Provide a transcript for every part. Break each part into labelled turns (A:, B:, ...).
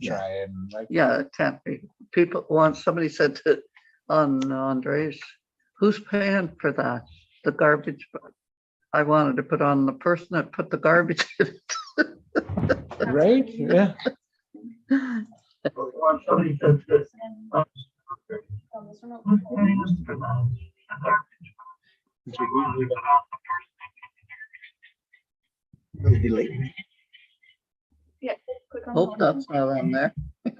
A: try and like.
B: Yeah, it can't be. People want, somebody said to, on Andres, who's paying for that? The garbage. I wanted to put on the person that put the garbage in.
A: Right, yeah.
B: Somebody said to,
C: Yeah. Click on
B: hope that's not on there.
A: It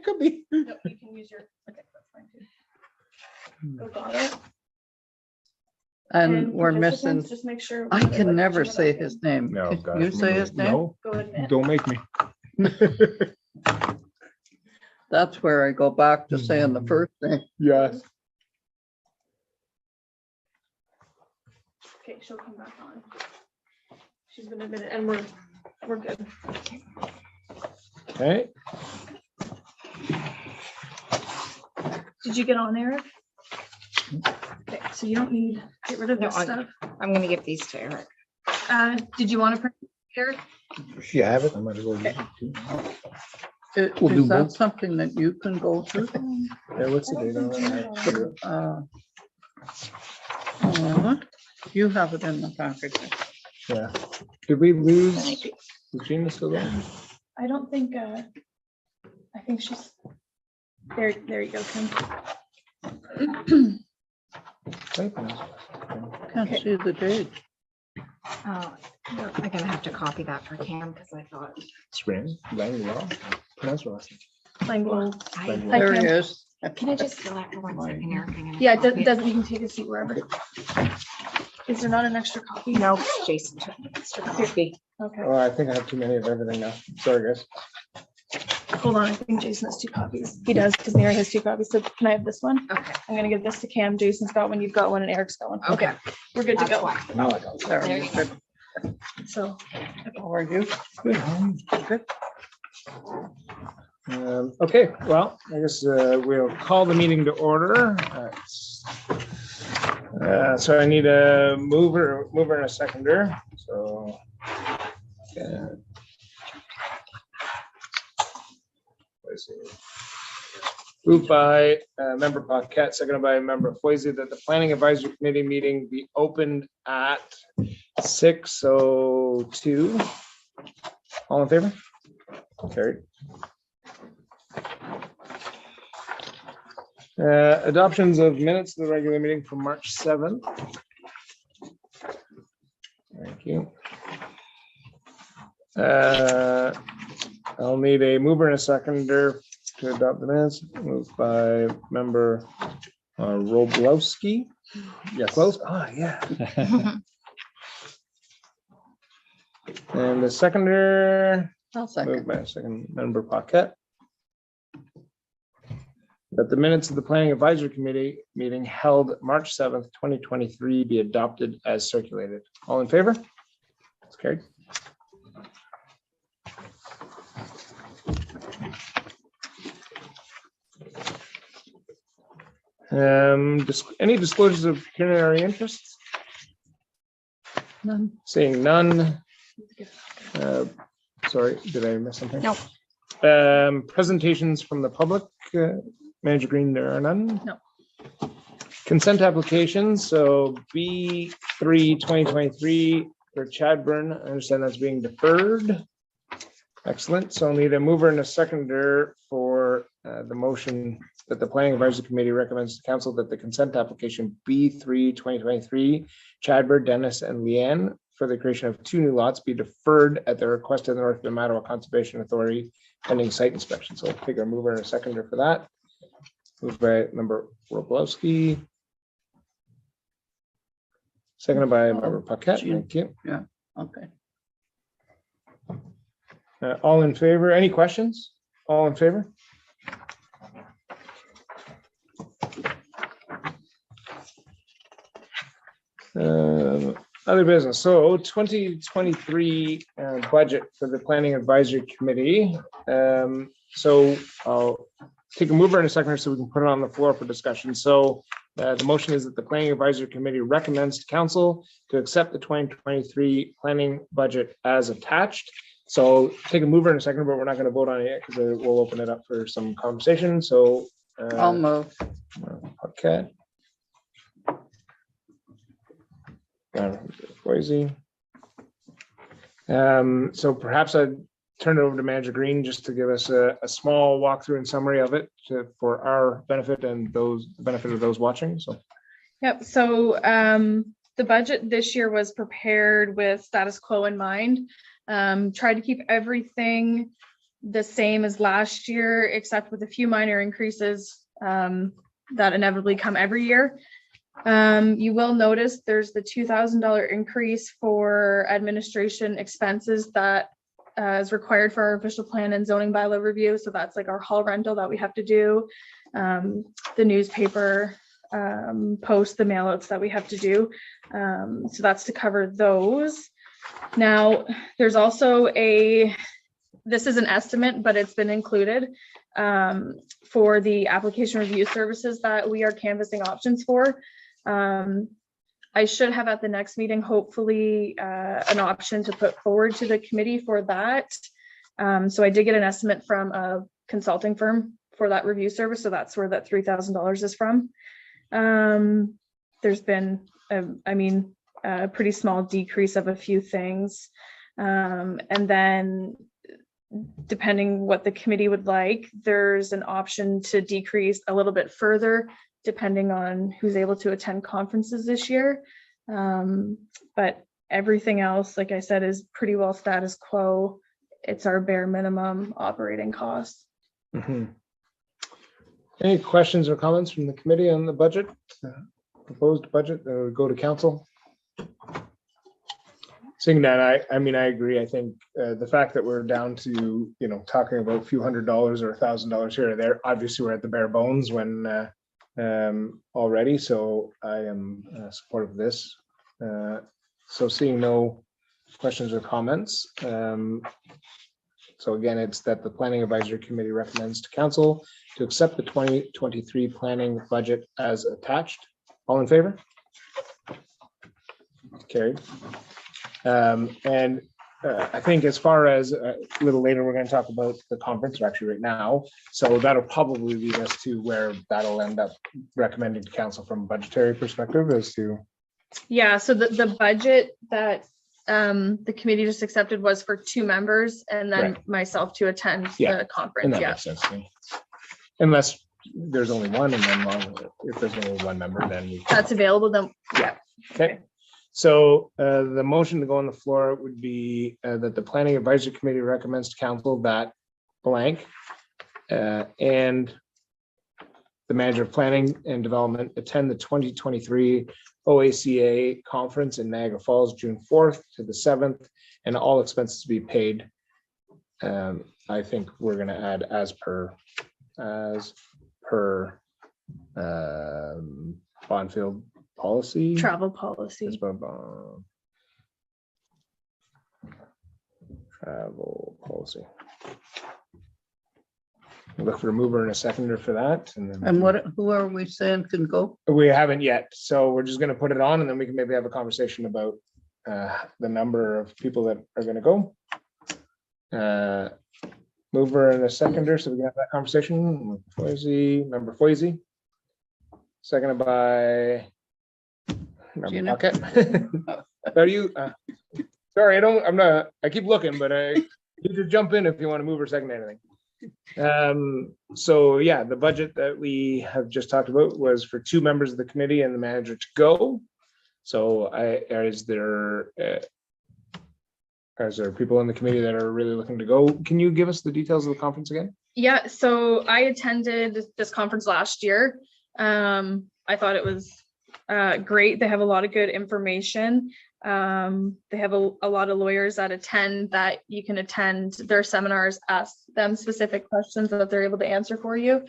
A: could be.
C: No, you can use your, okay, that's fine too. Go got it.
B: And we're missing,
C: participants, just make sure.
B: I can never say his name.
A: No,
B: Can
A: gosh.
B: you say his name?
A: No,
C: Go ahead, Matt.
A: don't make me.
B: That's where I go back to saying the first name.
A: Yes.
C: Okay, she'll come back on. She's been admitted and we're good.
A: Okay.
C: Did you get on, Eric? Okay, so you don't need, get rid of
D: No,
C: this stuff.
D: I'm gonna give these to Eric.
C: Did you want to print, Eric?
A: If you have it, I might as well use it too. We'll do
B: Is that
A: both.
B: something that you can go through?
A: Yeah, what's the date on that?
B: You have it in the package.
A: Yeah. Did we lose? Is Gina still there?
C: I don't think, I think she's, there you go, Kim.
B: Can't see the date.
D: Oh, I'm gonna have to copy that for Cam because I thought.
A: Spring, Langwell. Pronounce it last name.
C: Langwell.
D: I-
A: Like,
C: Hi,
B: There he
C: Kim.
B: is.
D: Can I just fill out for 1 second, Eric? I'm gonna
C: Yeah, it
D: copy
C: doesn't, you can take a seat wherever. Is there not an extra copy?
D: No, Jason took an extra copy.
C: Okay,
A: Oh, I think I have too many of everything now. Sorry, guys.
C: hold on, I think Jason has 2 copies. He does, because Mary has 2 copies, so can I have this one?
D: Okay,
C: I'm gonna give this to Cam, Jason's got one, you've got one, and Eric's got one.
D: okay.
C: We're good to
D: That's
C: go.
D: why.
A: Now I got it.
B: There
D: There
B: you
D: you
B: go.
C: So,
B: How are you?
A: Good. Okay, well, I guess we'll call the meeting to order. So I need a mover and a seconder, so. Let's see. Moved by member Paquette, seconded by member Foisey, that the planning advisory committee meeting be opened at 6:02. All in favor? Carried. Adoptions of minutes of the regular meeting from March 7th. Thank you. I'll need a mover and a seconder to adopt the minutes. Moved by member Roblowski.
B: Yes.
A: Close. Ah, yeah. And the seconder,
B: I'll
A: moved
B: second.
A: by second member Paquette. That the minutes of the planning advisory committee meeting held March 7th, 2023 be adopted as circulated. All in favor? It's carried. Any disclosures of pecuniary interests?
B: None.
A: Seeing none. Sorry, did I miss something?
D: No.
A: Presentations from the public, Manager Green, there are none.
C: No.
A: Consent applications, so B3 2023 for Chadburn, I understand that's being deferred. Excellent, so I'll need a mover and a seconder for the motion that the planning advisory committee recommends to council that the consent application B3 2023 Chadburn, Dennis and Leanne for the creation of 2 new lots be deferred at the request of the North Bay Mattawa Conservation Authority pending site inspection. So I'll take a mover and a seconder for that. Moved by member Roblowski. Seconded by member Paquette. Thank you.
B: Okay.
A: All in favor? Any questions? All in favor? Other business. So 2023 budget for the Planning Advisory Committee. So I'll take a mover and a seconder so we can put it on the floor for discussion. So the motion is that the Planning Advisory Committee recommends to council to accept the 2023 planning budget as attached. So take a mover in a second, but we're not going to vote on it yet because we'll open it up for some conversation. So
B: I'll move.
A: okay. Boise. So perhaps I'd turn it over to Manager Green just to give us a small walkthrough and summary of it for our benefit and the benefit of those watching. So
C: Yep, so the budget this year was prepared with status quo in mind. Tried to keep everything the same as last year, except with a few minor increases that inevitably come every year. You will notice there's the $2,000 increase for administration expenses that is required for our official plan and zoning bylaw review. So that's like our hall rental that we have to do, the newspaper post, the mailouts that we have to do. So that's to cover those. Now, there's also this is an estimate, but it's been included for the application review services that we are canvassing options for. I should have at the next meeting, hopefully, an option to put forward to the committee for that. So I did get an estimate from a consulting firm for that review service. So that's where that $3,000 is from. There's been, a pretty small decrease of a few things. And then depending what the committee would like, there's an option to decrease a little bit further depending on who's able to attend conferences this year. But everything else, like I said, is pretty well status quo. It's our bare minimum operating costs.
A: mm-hmm. Any questions or comments from the committee on the budget, proposed budget that would go to council? Seeing that, I agree. I think the fact that we're down to, talking about a few $100s or $1,000 here or there, obviously we're at the bare bones when already. So I am supportive of this. So seeing no questions or comments. So again, it's that the Planning Advisory Committee recommends to council to accept the 2023 planning budget as attached. All in favor? Carried. I think as far as a little later, we're going to talk about the conference, or actually right now. So that'll probably lead us to where that'll end up recommending to council from a budgetary perspective as to.
C: Yeah, so the budget that the committee just accepted was for 2 members and then myself to attend the conference.
A: And that makes sense to me. Unless there's only one, and then if there's only one member, then
C: that's available, then
A: yeah. Okay. So the motion to go on the floor would be that the Planning Advisory Committee recommends to council that blank and the Manager of Planning and Development attend the 2023 OACA conference in Niagara Falls, June 4th to the 7th, and all expenses to be paid. I think we're going to add as per Bonfield policy.
C: travel policy.
A: As per travel policy. Look for a mover and a seconder for that. And then
B: Who are we saying can go?
A: we haven't yet. So we're just going to put it on and then we can maybe have a conversation about the number of people that are going to go. Mover and a seconder. So we can have that conversation. Member Foisey. Seconded by
B: Gina.
A: Okay. Are you? Sorry, I keep looking, but you just jump in if you want to move or second anything. So yeah, the budget that we have just talked about was for 2 members of the committee and the manager to go. So is there people in the committee that are really looking to go? Can you give us the details of the conference again?
C: Yeah, so I attended this conference last year. I thought it was great. They have a lot of good information. They have a lot of lawyers that attend that you can attend their seminars, ask them specific questions that they're able to answer for you.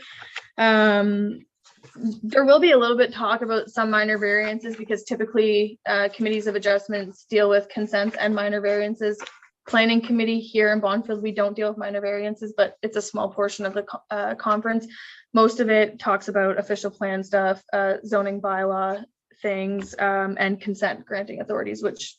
C: There will be a little bit talk about some minor variances because typically committees of adjustments deal with consents and minor variances. Planning committee here in Bonfield, we don't deal with minor variances, but it's a small portion of the conference. Most of it talks about official plan stuff, zoning bylaw things, and consent granting authorities, which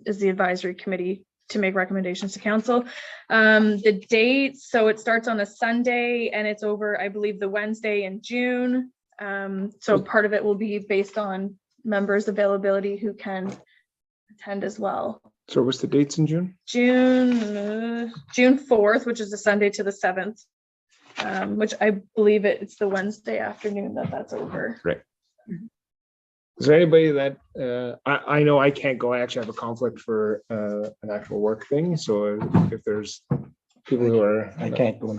C: is the advisory committee to make recommendations to council. The dates, so it starts on a Sunday and it's over, I believe, the Wednesday in June. So part of it will be based on members' availability who can attend as well.
A: So what's the dates in June?
C: June 4th, which is the Sunday to the 7th, which I believe it's the Wednesday afternoon that's over.
A: Is there anybody that, I know I can't go, I actually have a conflict for an actual work thing, so if there's people who are.
E: I can't go.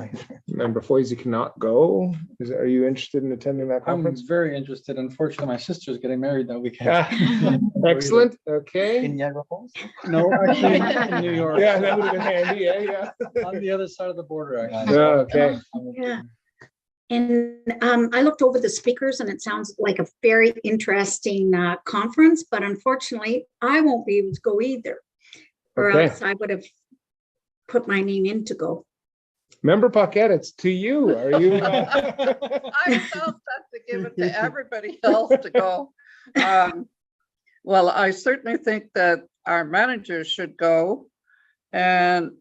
A: Member Foisey cannot go, are you interested in attending that
E: I'm
A: conference?
E: very interested. Unfortunately, my sister's getting married that weekend.
A: Excellent, okay.
E: In Niagara Falls? No, actually in New York.
A: Yeah, that would have been handy, yeah.
E: On the other side of the border, actually.
A: Yeah, okay.
F: Yeah. And I looked over the speakers and it sounds like a very interesting conference, but unfortunately, I won't be able to go either. Or
A: Okay.
F: else I would have put my name in to go.
A: Member Paquette, it's to you, are you?
B: I felt that to give it to everybody else to go. Well, I certainly think that our managers should go. And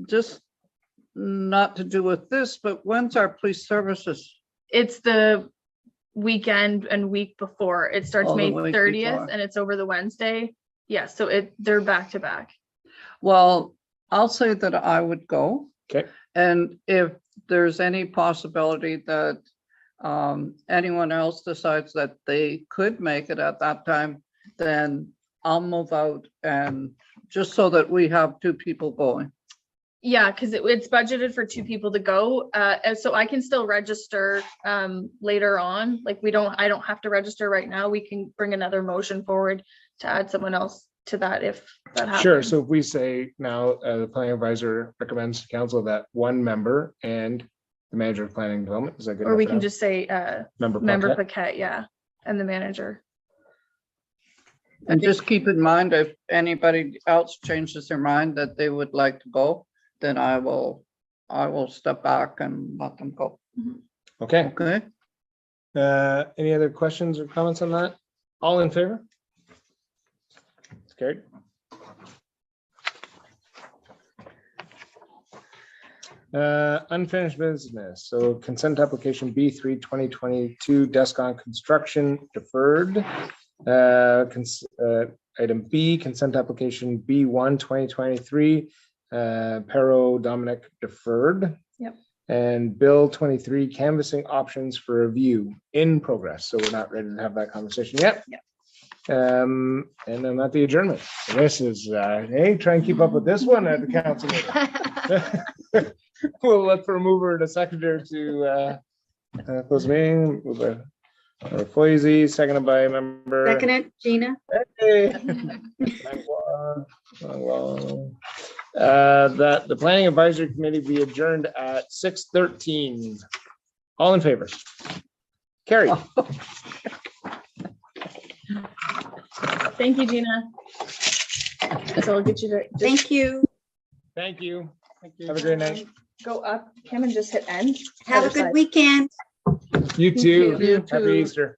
B: just not to do with this, but when's our police services?
C: It's the weekend and week before. It starts
B: Oh, the
C: May
B: week
C: 30th
B: before.
C: and it's over the Wednesday. Yeah, so they're back to back.
B: Well, I'll say that I would go.
A: Okay.
B: And if there's any possibility that anyone else decides that they could make it at that time, then I'll move out, and just so that we have 2 people going.
C: Yeah, because it's budgeted for 2 people to go. And so I can still register later on. Like I don't have to register right now. We can bring another motion forward to add someone else to that if that happens.
A: Sure, so if we say now, the planning advisor recommends to council that 1 member and the manager of planning and development, is that good?
C: Or we
A: enough
C: can
A: for
C: just say
A: now?
C: member
A: Paquette?
C: Paquette, yeah, and the manager.
B: And just keep in mind, if anybody else changes their mind that they would like to go, then I will step back and let them go.
A: Okay,
B: Okay?
A: any other questions or comments on that? All in favor? It's carried. Unfinished business, so consent application B3 2022 Descon construction deferred. Item B, consent application B1 2023 Pero Dominic deferred.
C: Yep.
A: And Bill 23 canvassing options for review in progress, so we're not ready to have that conversation yet.
C: Yep.
A: And then at the adjournment, this is, hey, try and keep up with this one at the council meeting. We'll look for a mover and a seconder to close the meeting. Move by Foisey, seconded by member.
F: Second it, Gina.
A: Hey. That the planning advisory committee be adjourned at 6:13. All in favor? Carrie.
C: Thank you, Gina. So I'll get you to just
F: Thank you.
A: Thank you. Have a great night.
C: go up, Kim, and just hit end.
F: Have a
C: Other
F: good
C: side.
F: weekend.
A: You too.
B: You
A: Happy
B: too.
A: Easter.